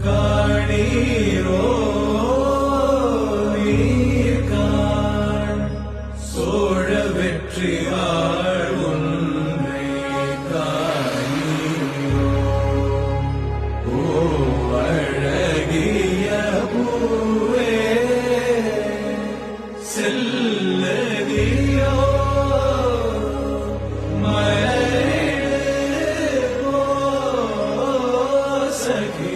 காணீரோ நீர்காண் சோழ வெற்றியாள் உன்னை காணீரோ ஓ அழகிய பூவே செல்லதியோ மலரிடு போ சகி